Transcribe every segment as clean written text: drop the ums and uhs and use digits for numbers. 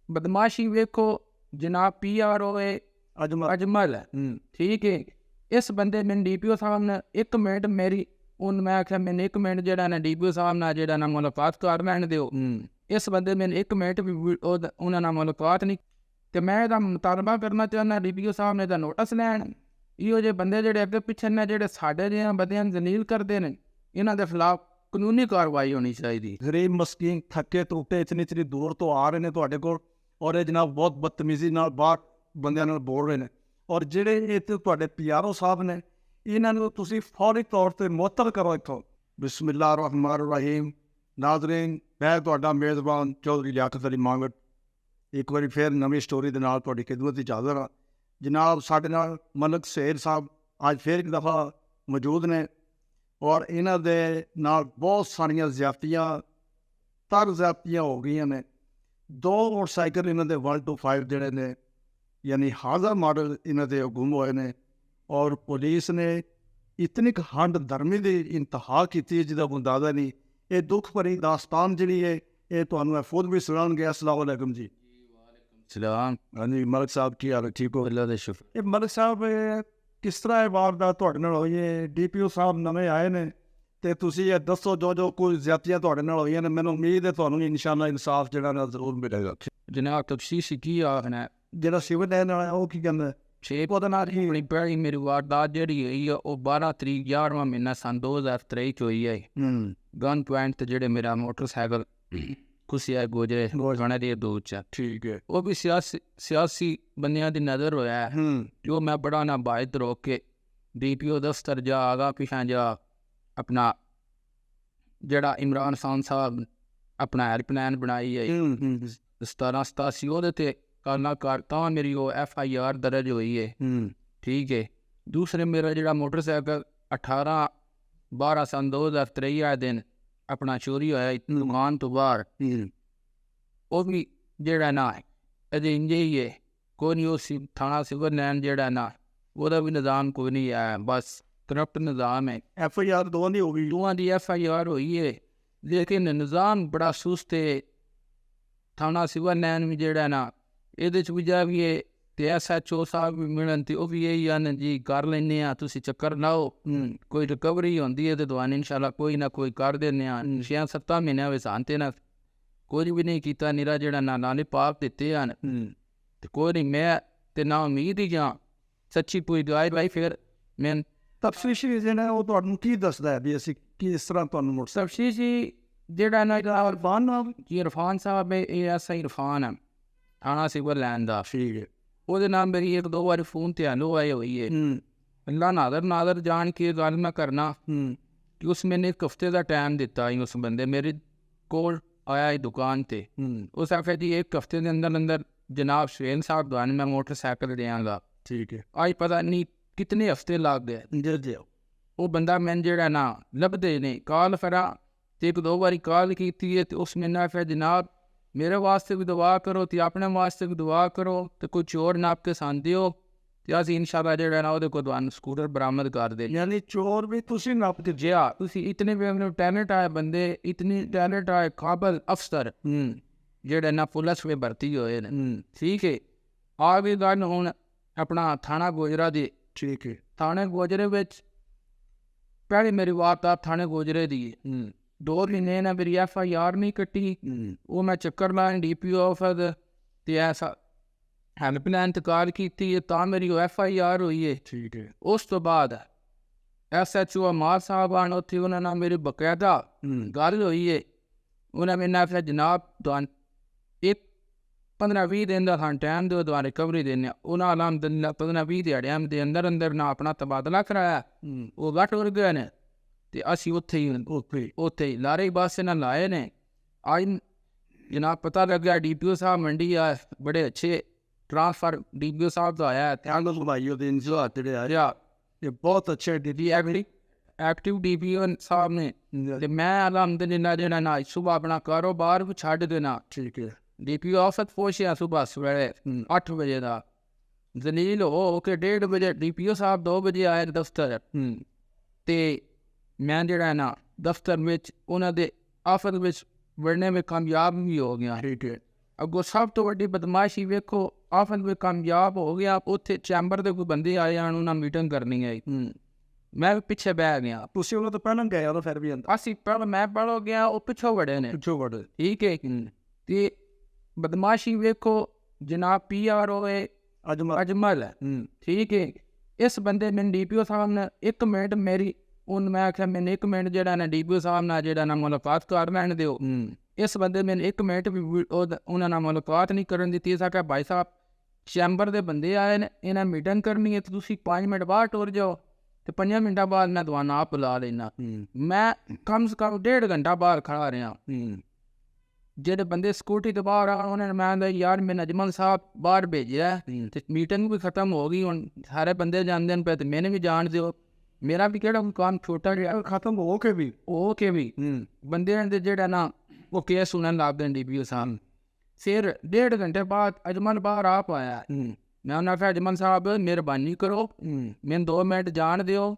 बदमाशी वेखो जनाब PR होए अजमल है, ठीक है। इस बंदे मैंने DPO साहब ने 1 मिनट मेरी मैं आख्या मैंने 1 मिनट जेड़ा ना DPO साहब ना जेड़ा ना मुलाकात कर लैन दिओ। इस बंदे मैंने 1 मिनट भी उन्हां नाल मुलाकात नहीं ते मैं इहदा मुतालबा करना चाहना DPO साहब ने इहदा नोटिस लैन। इहो जे बंदे जेड़े अगे पिछे ने जेड़े साडे जिहियां बंदियां जलील करदे ने इन्हां दे खिलाफ कानूनी कार्रवाई होनी चाहिए। गरीब मस्कीन थके टूटे इतनी दूर तो आ रहे हैं तुहाडे कोल और ये जनाब बहुत बदतमीजी नाल बाहर बंदियां नाल बोल रहे हैं और जिहड़े इत्थे तुहाडे PRO साहब ने इन्हां नूं तुसीं फौरी तौर ते मुअत्तल करो इत्थों। बिस्मिल्लाह रहमान रहीम। नाज़रीन, मैं तुहाडा मेज़बान चौधरी लियाकत अली मांगट एक बारी फिर नवी स्टोरी दे नाल तुहाडी खिदमत विच हाज़र हाँ। जनाब साडे नाल मलिक सुहेल साहब अज फिर एक दफ़ा मौजूद ने और इन्हां दे नाल बहुत सारियां ज़्यादतियां ज़्यादतियां हो गई ने। 2 मोटरसाइकिल इन्हां दे 125 जिहड़े ने यानी हाज़र मॉडल इन्हां दे गुम होए ने और पुलिस ने इतनी हंड धर्मी की इंतहा की जिसका कोई अंदाज़ा नहीं। ये दुख भरी दास्तान जी है ये तुहानूं खुद भी सुनान गया। अस्सलाम वालेकुम जी। सलाम। हाँ जी मलिक साहब की हाल है, ठीक हो? अल्लाह दा शुक्र। ये मलिक साहब किस तरह ये वारदात तुहाडे नाल होई है? DPO साहब नवे आए ने ते तुसीं ये दसो जो कोई ज्यादतियां तुहाडे नाल होईयां ने। मैनूं उम्मीद है तुहानूं इंशाअल्लाह इंसाफ जिहड़ा ना जरूर मिलेगा। जनाब तफसीश की आखना जिहड़ा सिविल लाइन वाला वो की कहंदा है? 6 ਉਹਦਾ ਨਾਲ ਹੀ ਬੜੀ ਪਹਿਲੀ ਮੇਰੀ ਵਾਰਦਾਤ ਜਿਹੜੀ ਹੋਈ ਆ ਉਹ 12 ਤਰੀਕ 11ਵਾਂ ਮਹੀਨਾ ਸੰਨ 2023 ਚ ਹੋਈ ਹੈ। ਗਨ ਪੁਆਇੰਟ ਤੇ ਜਿਹੜੇ ਮੇਰਾ ਮੋਟਰਸਾਈਕਲ ਕੁਸਿਆ ਗੋਜਰੇ ਗਾਣਾ ਦੀ ਦੂਰ ਚ, ठीक है। ਉਹ ਵੀ ਸਿਆਸੀ ਬੰਦਿਆਂ ਦੀ ਨਜ਼ਰ ਹੋਇਆ ਜੋ ਮੈਂ ਬੜਾ ਨਾ ਬਾਇਦ ਰੋਕ ਕੇ DPO ਦਫ਼ਤਰ ਜਾ ਆਗਾ ਪਿਛਾਂ ਜਾ ਆਪਣਾ ਜਿਹੜਾ ਇਮਰਾਨ ਖਾਨ ਸਾਹਿਬ ਆਪਣਾ ਹੈਲਪਲਾਈਨ ਬਣਾਈ ਹੈ 1787 ਉਹਦੇ ਤੇ करना करता मेरी वो FIR दर्ज हुई है, ठीक है। दूसरे मेरा जो मोटरसाइकिल 18/12 सन 2023 आए दिन अपना चोरी होया दुकान तो बाहर, वो भी जेड़ा ना अजे इंजे ही है कोई नहीं। वो थाना सिविल लाइन जेड़ा ना वो भी निज़ाम कोई नहीं है, बस करप्ट निज़ाम है। FIR दोवां दी हो गई? दोवां दी FIR हुई है लेकिन निज़ाम बड़ा सुस्त है। थाना सिविल लाइन भी जेड़ा ना ਇਹਦੇ 'ਚ ਵੀ ਜਾ ਵੀ ਇਹ ਤੇ SHO ਸਾਹਿਬ ਵੀ ਮਿਲਣ ਤੇ ਉਹ ਵੀ ਇਹੀ ਹਨ ਜੀ ਕਰ ਲੈਂਦੇ ਆ ਤੁਸੀਂ ਚੱਕਰ ਲਾਓ, ਕੋਈ ਰਿਕਵਰੀ ਹੁੰਦੀ ਹੈ ਤੇ ਤੁਹਾਨੂੰ ਇਨਸ਼ਾਅੱਲਾ ਕੋਈ ਨਾ ਕੋਈ ਕਰ ਦਿੰਦੇ ਆ। 6-7 ਮਹੀਨਿਆਂ ਵਿੱਚ ਆਂਤੇ ਨਾ ਕੁਝ ਵੀ ਨਹੀਂ ਕੀਤਾ, ਨਿਰਾ ਜਿਹੜਾ ਨਾਲੇ ਪਾਪ ਦਿੱਤੇ ਹਨ ਤੇ ਕੋਈ ਨਹੀਂ। ਮੈਂ ਤੇ ਨਾ ਉਮੀਦ ਹੀ ਜਾਂ ਸੱਚੀ ਕੋਈ ਗਾਇਡ ਬਾਈ ਫਿਰ ਮੈਂ ਤਫਸੀਸ਼ ਜਿਹੜਾ ਉਹ ਤੁਹਾਨੂੰ ਕੀ ਦੱਸਦਾ ਹੈ ਵੀ ਅਸੀਂ ਕਿਸ ਤਰ੍ਹਾਂ ਤੁਹਾਨੂੰ ਮੋਟਰ ਤਫਸੀਸ਼ ਜਿਹੜਾ ਨਾ ਇਰਫਾਨ ਸਾਹਿਬ ਹੈ ASI ਇਰਫਾਨ ਹੈ थाना सिविल लाइन का, ठीक है। ਉਹਦੇ ਨਾਲ ਮੇਰੀ 1-2 ਵਾਰੀ ਫੋਨ ਤੇ ਹਲੋ ਆਈ ਹੋਈ ਹੈ। ਅੱਲਾ ਨਾਦਰ ਜਾਣ ਕੇ ਗੱਲ ਮੈਂ ਕਰਨਾ ਕਿ ਉਸ ਮੈਨੇ 1 ਹਫ਼ਤੇ ਦਾ ਟਾਈਮ ਦਿੱਤਾ ਹੀ ਉਸ ਬੰਦੇ ਮੇਰੇ ਕੋਲ ਆਇਆ ਹੈ ਦੁਕਾਨ ਤੇ। ਉਸ ਆਖਿਆ ਜੀ 1 ਹਫ਼ਤੇ ਦੇ ਅੰਦਰ ਜਨਾਬ ਸੁਹੇਲ ਸਾਹਿਬ ਤੁਹਾਨੂੰ ਮੈਂ ਮੋਟਰਸਾਈਕਲ ਦੇਵਾਂਗਾ, ठीक है। ਅੱਜ ਪਤਾ ਨਹੀਂ ਕਿਤਨੇ ਹਫ਼ਤੇ ਲੱਗ ਗਏ। ਉਹ ਬੰਦਾ ਮੈਨੂੰ ਜਿਹੜਾ ਨਾ ਲੱਭਦੇ ਨੇ ਕਾਲ ਕਰਾਂ ਤੇ 1-2 ਵਾਰੀ ਕਾਲ ਕੀਤੀ ਹੈ ਤੇ ਉਸ ਮੈਨੇ ਆਖਿਆ ਜਨਾਬ मेरे वास्ते भी दुआ करो तो अपने वास्ते भी दुआ करो तो कोई चोर नाप के सान दियो तो अस इंशाअल्लाह जेड़ा ना वो तुहानूं स्कूटर बरामद कर दे। यानी चोर भी तुसीं नाप के जी हाँ, तुसीं इतने टैलेंट आए बंदे, इतनी टैलेंट आए काबल अफसर जेड़े ना पुलिस में भर्ती होए ने, ठीक है। आ गई गल हुण अपना थाना गोजरा दी, ठीक है। थाने गोजरे विच पहली मेरी वारदात थाने गोजरे दी 2 महीने ने मेरी FIR नहीं कट्टी। वो मैं चक्कर लाइन DPO ऑफिस ते ऐसा हैल्पलाइन ते कॉल की तां मेरी वो FIR हुई है, ठीक है। उस तो बाद SHO अमार साहब आन उत्थे उन्होंने मेरी बकायदा गल हुई है। उन्हें मैंने आखिया जनाब तुहानूं 15-20 दिन का टाइम दो तुहानूं रिकवरी देने। उन्हें अलहमदुलिल्लाह 15-20 दिहाड़ियां दे अंदर ना अपना तबादला कराया, वो घट उड़ गए ने ਤੇ ਅਸੀਂ ਉੱਥੇ ਹੀ ਲਾਰੇ ਬਾਸੇ ਨਾਲ ਲਾਏ ਨੇ। ਅੱਜ ਜਨਾਬ ਪਤਾ ਲੱਗਿਆ DPO ਸਾਹਿਬ ਮੰਡੀ ਆ ਬੜੇ ਅੱਛੇ ट्रांसफर DPO साहब का आया है। ये बहुत अच्छे एक्टिव DPO साहब ने ते मैं अलहमदुलिल्लाह जो ना सुबह अपना कारोबार भी छड्ड देना। ठीक है। DPO ऑफिस पहुंचे सुबह सवेरे 8 बजे का, जलील हो के 1:30 बजे DPO साहब 2 बजे आए दफ्तर ते मैं जो ना दफ्तर में उन्होंने ऑफिस में बढ़ने में कामयाब भी हो गया। ठीक है। ਅੱਗੋਂ ਸਭ ਤੋਂ ਵੱਡੀ ਬਦਮਾਸ਼ੀ ਵੇਖੋ, ਆਫਤ ਵੀ ਕਾਮਯਾਬ ਹੋ ਗਿਆ, ਉੱਥੇ ਚੈਂਬਰ ਦੇ ਕੋਈ ਬੰਦੇ ਆਏ ਆਣ ਉਹਨਾਂ ਮੀਟਿੰਗ ਕਰਨੀ ਹੈ। ਮੈਂ ਵੀ ਪਿੱਛੇ ਬਹਿ ਗਿਆ। ਤੁਸੀਂ ਉਹਨਾਂ ਤੋਂ ਪਹਿਲਾਂ ਗਏ ਉਹ ਫਿਰ ਵੀ ਅੰਦਰ? ਅਸੀਂ ਮੈਂ ਪਹਿਲੋਂ ਗਿਆ, ਉਹ ਪਿੱਛੋਂ ਵੜੇ ਨੇ। ਪਿੱਛੋਂ ਵੜੇ, ਠੀਕ ਹੈ। ਤੇ ਬਦਮਾਸ਼ੀ ਵੇਖੋ, ਜਨਾਬ PR ਹੋਏ ਅਜਮਲ ਹੈ। ਠੀਕ ਹੈ। ਇਸ ਬੰਦੇ ਮੈਨੂੰ DPO ਸਾਹਿਬ ਨੇ 1 ਮਿੰਟ ਮੇਰੀ ਮੈਂ ਆਖਿਆ ਮੈਨੂੰ 1 ਮਿੰਟ ਜਿਹੜਾ ਨਾ DPO ਸਾਹਿਬ ਨਾਲ ਜਿਹੜਾ ਨਾ ਮੁਲਾਕਾਤ ਕਰ ਲੈਣ ਦਿਓ। ਇਸ ਬੰਦੇ ਮੈਨੂੰ 1 ਮਿੰਟ ਵੀ ਉਹਨਾਂ ਨਾਲ ਮੁਲਾਕਾਤ ਨਹੀਂ ਕਰਨ ਦਿੱਤੀ। ਇਸ ਆਖਿਆ ਭਾਈ ਸਾਹਿਬ ਚੈਂਬਰ ਦੇ ਬੰਦੇ ਆਏ ਨੇ, ਇਹਨਾਂ ਮੀਟਿੰਗ ਕਰਨੀ ਹੈ ਤੇ ਤੁਸੀਂ 5 ਮਿੰਟ ਬਾਹਰ ਟੁਰ ਜਾਓ ਤੇ 5 ਮਿੰਟਾਂ ਬਾਅਦ ਮੈਂ ਤੁਹਾਨੂੰ ਆਪ ਬੁਲਾ ਲੈਣਾ। ਮੈਂ ਕਮ ਸੇ ਕਮ 1.5 ਘੰਟਾ ਬਾਹਰ ਖੜਾ ਰਿਹਾ। ਜਿਹੜੇ ਬੰਦੇ ਸਕੂਟੀ ਤੋਂ ਬਾਹਰ ਆ ਉਹਨਾਂ ਨੇ ਮੈਂ ਯਾਰ ਮੈਨੂੰ ਅਜਮਲ ਸਾਹਿਬ ਬਾਹਰ ਭੇਜਿਆ ਤੇ ਮੀਟਿੰਗ ਵੀ ਖਤਮ ਹੋ ਗਈ, ਹੁਣ ਸਾਰੇ ਬੰਦੇ ਜਾਂਦੇ ਨੇ ਪਏ ਤੇ ਮੈਨੂੰ ਵੀ ਜਾਣ ਦਿਓ, ਮੇਰਾ ਵੀ ਕਿਹੜਾ ਕੰਮ ਛੋਟਾ ਜਿਹਾ ਖਤਮ ਹੋ ਕੇ ਵੀ ਬੰਦੇ ਦੇ ਜਿਹੜਾ ਨਾ ਉਹ ਕੇਸ ਸੁਣਨ ਲੱਗਦੇ ਨੇ DPO ਸਾਹਿਬ। ਫਿਰ 1.5 ਘੰਟੇ ਬਾਅਦ ਅਜਮਲ ਬਾਹਰ ਆਪ ਆਇਆ। ਮੈਂ ਉਹਨਾਂ ਆਖਿਆ ਅਜਮਲ ਸਾਹਿਬ ਮਿਹਰਬਾਨੀ ਕਰੋ, ਮੈਨੂੰ 2 ਮਿੰਟ ਜਾਣ ਦਿਓ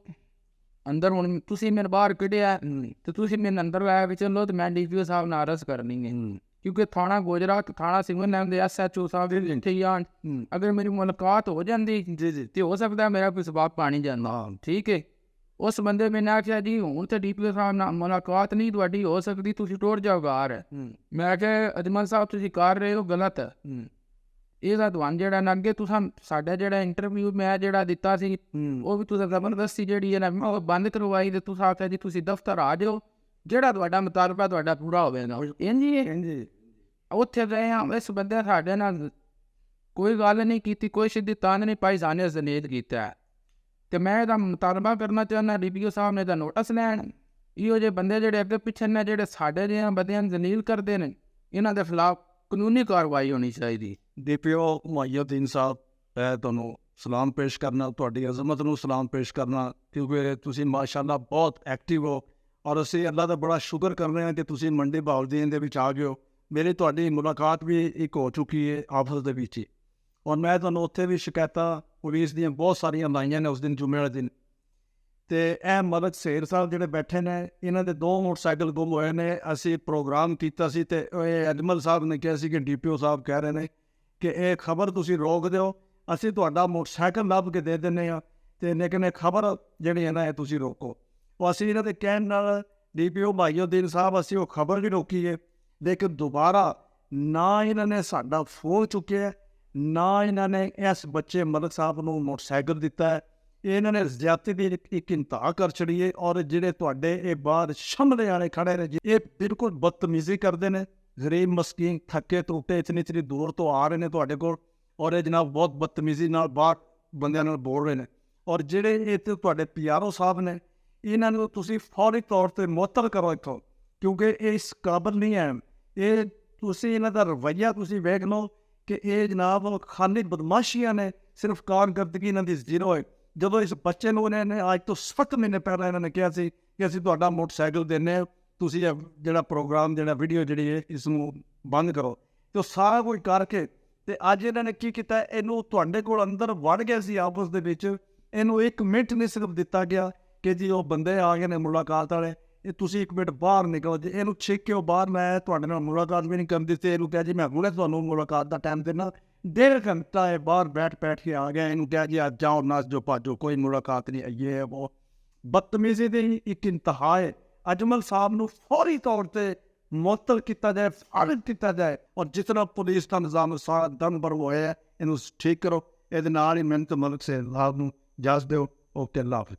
ਅੰਦਰ, ਹੁਣ ਤੁਸੀਂ ਮੈਨੂੰ ਬਾਹਰ ਕੱਢਿਆ ਤੇ ਤੁਸੀਂ ਮੈਨੂੰ ਅੰਦਰ ਲਾਇਆ ਵੀ ਚਲੋ ਤੇ ਮੈਂ DPO ਸਾਹਿਬ ਨਾਲ ਅਰਜ਼ ਕਰਨੀ ਹੈ, ਕਿਉਂਕਿ ਥਾਣਾ ਗੁਜਰਾਤ ਥਾਣਾ ਸਿਵਲ ਲਾਈਨ ਦੇ SHO ਸਾਹਿਬ ਦੇ ਇੱਥੇ ਹੀ ਆਣ, ਅਗਰ ਮੇਰੀ ਮੁਲਾਕਾਤ ਹੋ ਜਾਂਦੀ ਤੇ ਹੋ ਸਕਦਾ ਮੇਰਾ ਕੋਈ ਸਵਾਬ ਪਾਣੀ ਜਾਂਦਾ। ਠੀਕ ਹੈ। ਉਸ ਬੰਦੇ ਨੇ ਆਖਿਆ ਜੀ ਹੁਣ ਤੇ DPO ਸਾਹਿਬ ਨਾਲ ਮੁਲਾਕਾਤ ਨਹੀਂ ਤੁਹਾਡੀ ਹੋ ਸਕਦੀ, ਤੁਸੀਂ ਟੁਰ ਜਾਓ ਘਰ। ਮੈਂ ਕਿਹਾ ਅਜਮਲ ਸਾਹਿਬ ਤੁਸੀਂ ਕਰ ਰਹੇ ਹੋ ਗਲਤ, ਇਹਦਾ ਤੁਹਾਨੂੰ ਜਿਹੜਾ ਨਾ ਅੱਗੇ ਤੁਸੀਂ ਸਾਡਾ ਜਿਹੜਾ ਇੰਟਰਵਿਊ ਮੈਂ ਜਿਹੜਾ ਦਿੱਤਾ ਸੀ ਉਹ ਵੀ ਤੁਸੀਂ ਜ਼ਬਰਦਸਤੀ ਜਿਹੜੀ ਹੈ ਨਾ ਉਹ ਬੰਦ ਕਰਵਾਈ ਤੇ ਤੁਸੀਂ ਆਖਿਆ ਜੀ ਤੁਸੀਂ ਦਫ਼ਤਰ ਆ ਜਾਓ, ਜਿਹੜਾ ਤੁਹਾਡਾ ਮੁਤਾਲਬਾ ਤੁਹਾਡਾ ਪੂਰਾ ਹੋਵੇਗਾ। ਇੰਝ ਉੱਥੇ ਗਏ ਹਾਂ, ਇਸ ਬੰਦੇ ਸਾਡੇ ਨਾਲ ਕੋਈ ਗੱਲ ਨਹੀਂ ਕੀਤੀ, ਕੋਈ ਸਿੱਧੀ ਤੰਦ ਨਹੀਂ ਪਾਈ, ਸਾਨੇ ਜ਼ਨੀਦ ਕੀਤਾ ਤੇ ਮੈਂ ਇਹਦਾ ਮੁਤਾਲਬਾ ਕਰਨਾ ਚਾਹੁੰਦਾ DPO ਸਾਹਿਬ ਨੇ ਇਹਦਾ ਨੋਟਿਸ ਲੈਣ। ਇਹੋ ਜਿਹੇ ਬੰਦੇ ਜਿਹੜੇ ਅੱਗੇ ਪਿੱਛੇ ਨੇ ਜਿਹੜੇ ਸਾਡੇ ਜਿਹਾ ਬੰਦਿਆਂ ਨੂੰ ਜ਼ਲੀਲ ਕਰਦੇ ਨੇ, ਇਹਨਾਂ ਦੇ ਖਿਲਾਫ ਕਾਨੂੰਨੀ ਕਾਰਵਾਈ ਹੋਣੀ ਚਾਹੀਦੀ। DPO ਮੁਹੱਈਦੀਨ ਸਾਹਿਬ, ਮੈਂ ਤੁਹਾਨੂੰ ਸਲਾਮ ਪੇਸ਼ ਕਰਨਾ, ਤੁਹਾਡੀ ਅਜ਼ਮਤ ਨੂੰ ਸਲਾਮ ਪੇਸ਼ ਕਰਨਾ, ਕਿਉਂਕਿ ਤੁਸੀਂ ਮਾਸ਼ਾਅੱਲਾ ਬਹੁਤ ਐਕਟਿਵ ਹੋ ਔਰ ਅਸੀਂ ਅੱਲਾ ਦਾ ਬੜਾ ਸ਼ੁਕਰ ਕਰ ਰਹੇ ਹਾਂ ਕਿ ਤੁਸੀਂ ਮੰਡੀ ਬਹਾਉਦੀਨ ਦੇ ਵਿੱਚ ਆ ਗਏ ਹੋ। ਮੇਰੀ ਤੁਹਾਡੀ ਮੁਲਾਕਾਤ ਵੀ ਇੱਕ ਹੋ ਚੁੱਕੀ ਹੈ ਆਫਿਸ ਦੇ ਵਿੱਚ ਹੀ, ਔਰ ਮੈਂ ਤੁਹਾਨੂੰ ਉੱਥੇ ਵੀ ਸ਼ਿਕਾਇਤਾਂ ਪੁਲਿਸ ਦੀਆਂ ਬਹੁਤ ਸਾਰੀਆਂ ਲਾਈਆਂ ਨੇ ਉਸ ਦਿਨ ਜੁਮੇ ਵਾਲੇ ਦਿਨ। ਤੇ ਇਹ ਮਲਕ ਸੇਰ ਸਾਹਿਬ ਜਿਹੜੇ ਬੈਠੇ ਨੇ, ਇਹਨਾਂ ਦੇ 2 ਮੋਟਰਸਾਈਕਲ ਗੁੰਮ ਹੋਏ ਨੇ। ਅਸੀਂ ਪ੍ਰੋਗਰਾਮ ਕੀਤਾ ਸੀ ਤੇ ਇਹ ਅਜਮਲ ਸਾਹਿਬ ਨੇ ਕਿਹਾ ਸੀ ਕਿ DPO ਸਾਹਿਬ ਕਹਿ ਰਹੇ ਨੇ ਕਿ ਇਹ ਖਬਰ ਤੁਸੀਂ ਰੋਕ ਦਿਓ, ਅਸੀਂ ਤੁਹਾਡਾ ਮੋਟਰਸਾਈਕਲ ਲੱਭ ਕੇ ਦੇ ਦਿੰਦੇ ਹਾਂ ਤੇ ਲੇਕਿਨ ਇਹ ਖਬਰ ਜਿਹੜੀ ਹੈ ਨਾ ਇਹ ਤੁਸੀਂ ਰੋਕੋ। ਉਹ ਅਸੀਂ ਇਹਨਾਂ ਦੇ ਕਹਿਣ ਨਾਲ DPO ਮੁਹੱਈਦੀਨ ਸਾਹਿਬ ਅਸੀਂ ਉਹ ਖਬਰ ਵੀ ਰੋਕੀ ਹੈ, ਲੇਕਿਨ ਦੁਬਾਰਾ ਨਾ ਇਹਨਾਂ ਨੇ ਸਾਡਾ ਫੋਨ ਚੁੱਕਿਆ, ਨਾ ਇਹਨਾਂ ਨੇ ਇਸ ਬੱਚੇ ਮਲਕ ਸਾਹਿਬ ਨੂੰ ਮੋਟਰਸਾਈਕਲ ਦਿੱਤਾ ਹੈ। ਇਹਨਾਂ ਨੇ ਜ਼ਿਆਦਤੀ ਦੀ ਇੱਕ ਇੰਤਹਾ ਕਰ ਛੜੀ ਹੈ। ਔਰ ਜਿਹੜੇ ਤੁਹਾਡੇ ਇਹ ਬਾਹਰ ਸਾਹਮਣੇ ਵਾਲੇ ਖੜੇ ਨੇ ਇਹ ਬਿਲਕੁਲ ਬਦਤਮੀਜ਼ੀ ਕਰਦੇ ਨੇ। ਗਰੀਬ ਮਸਕੀਨ ਥੱਕੇ ਟੁੱਟੇ ਇਤਨੀ ਦੂਰ ਤੋਂ ਆ ਰਹੇ ਨੇ ਤੁਹਾਡੇ ਕੋਲ, ਔਰ ਇਹ ਜਨਾਬ ਬਹੁਤ ਬਦਤਮੀਜ਼ੀ ਨਾਲ ਬਾਹਰ ਬੰਦਿਆਂ ਨਾਲ ਬੋਲ ਰਹੇ ਨੇ। ਔਰ ਜਿਹੜੇ ਇੱਥੇ ਤੁਹਾਡੇ PRO ਸਾਹਿਬ ਨੇ, ਇਹਨਾਂ ਨੂੰ ਤੁਸੀਂ ਫੌਰੀ ਤੌਰ 'ਤੇ ਮੁਅੱਤਲ ਕਰੋ ਇੱਥੋਂ, ਕਿਉਂਕਿ ਇਹ ਇਸ ਕਾਬਲ ਨਹੀਂ ਹੈ। ਇਹ ਤੁਸੀਂ ਇਹਨਾਂ ਦਾ ਰਵੱਈਆ ਤੁਸੀਂ ਵੇਖ ਲਓ ਕਿ ਇਹ ਜਨਾਬ ਖਾਲੀ ਬਦਮਾਸ਼ੀਆਂ ਨੇ, ਸਿਰਫ ਕਾਰਗਰਦਗੀ ਇਹਨਾਂ ਦੀ ਜ਼ੀਰੋ ਹੈ। ਜਦੋਂ ਇਸ ਬੱਚੇ ਨੂੰ ਇਹਨਾਂ ਨੇ ਅੱਜ ਤੋਂ 7 ਮਹੀਨੇ ਪਹਿਲਾਂ ਇਹਨਾਂ ਨੇ ਕਿਹਾ ਸੀ ਕਿ ਅਸੀਂ ਤੁਹਾਡਾ ਮੋਟਰਸਾਈਕਲ ਦਿੰਦੇ ਹਾਂ, ਤੁਸੀਂ ਜਿਹੜਾ ਪ੍ਰੋਗਰਾਮ ਜਿਹੜਾ ਵੀਡੀਓ ਜਿਹੜੀ ਹੈ ਇਸ ਨੂੰ ਬੰਦ ਕਰੋ, ਤੇ ਉਹ ਸਾਰਾ ਕੁਝ ਕਰਕੇ ਤੇ ਅੱਜ ਇਹਨਾਂ ਨੇ ਕੀ ਕੀਤਾ, ਇਹਨੂੰ ਤੁਹਾਡੇ ਕੋਲ ਅੰਦਰ ਵੜ ਗਿਆ ਸੀ ਆਪਸ ਦੇ ਵਿੱਚ, ਇਹਨੂੰ 1 ਮਿੰਟ ਨਹੀਂ ਸਿਰਫ ਦਿੱਤਾ ਗਿਆ ਕਿ ਜੀ ਉਹ ਬੰਦੇ ਆ ਗਏ ਨੇ ਮੁਲਾਕਾਤ ਵਾਲੇ, ਇਹ ਤੁਸੀਂ 1 ਮਿੰਟ ਬਾਹਰ ਨਿਕਲੋ। ਜੇ ਇਹਨੂੰ ਛੇਕ ਕੇ ਉਹ ਬਾਹਰ, ਮੈਂ ਤੁਹਾਡੇ ਨਾਲ ਮੁਲਾਕਾਤ ਵੀ ਨਹੀਂ ਕਰਨ ਦਿੱਤੀ, ਇਹਨੂੰ ਕਿਹਾ ਜੀ ਮੈਂ ਹੁਣੇ ਤੁਹਾਨੂੰ ਮੁਲਾਕਾਤ ਦਾ ਟਾਈਮ ਦੇਣਾ, 1.5 ਘੰਟਾ ਇਹ ਬਾਹਰ ਬੈਠ ਕੇ ਆ ਗਿਆ। ਇਹਨੂੰ ਕਿਹਾ ਜੀ ਅੱਜ ਜਾਓ ਨਾਚ ਜੋ ਭਾਜੋ, ਕੋਈ ਮੁਲਾਕਾਤ ਨਹੀਂ। ਇਹ ਉਹ ਬਦਤਮੀਜ਼ੀ ਦੀ ਇੱਕ ਇੰਤਹਾ ਹੈ। ਅਜਮਲ ਸਾਹਿਬ ਨੂੰ ਫੌਰੀ ਤੌਰ 'ਤੇ ਮੁਅੱਤਲ ਕੀਤਾ ਜਾਏ, ਫਾਰਿਗ ਕੀਤਾ ਜਾਏ, ਔਰ ਜਿਸ ਤਰ੍ਹਾਂ ਪੁਲਿਸ ਦਾ ਨਿਜ਼ਾਮ ਸਾਰਾ ਦਮ ਭਰ ਹੋਇਆ ਇਹਨੂੰ ਠੀਕ ਕਰੋ। ਇਹਦੇ ਨਾਲ ਹੀ ਮਿਹਨਤ ਮਲਕ ਸੇਰ ਸਾਹਿਬ ਨੂੰ ਇਜਾਜ਼ਤ ਦਿਓ। ਓਕੇ, ਅੱਲਾਹ ਹਾਫਿਜ਼।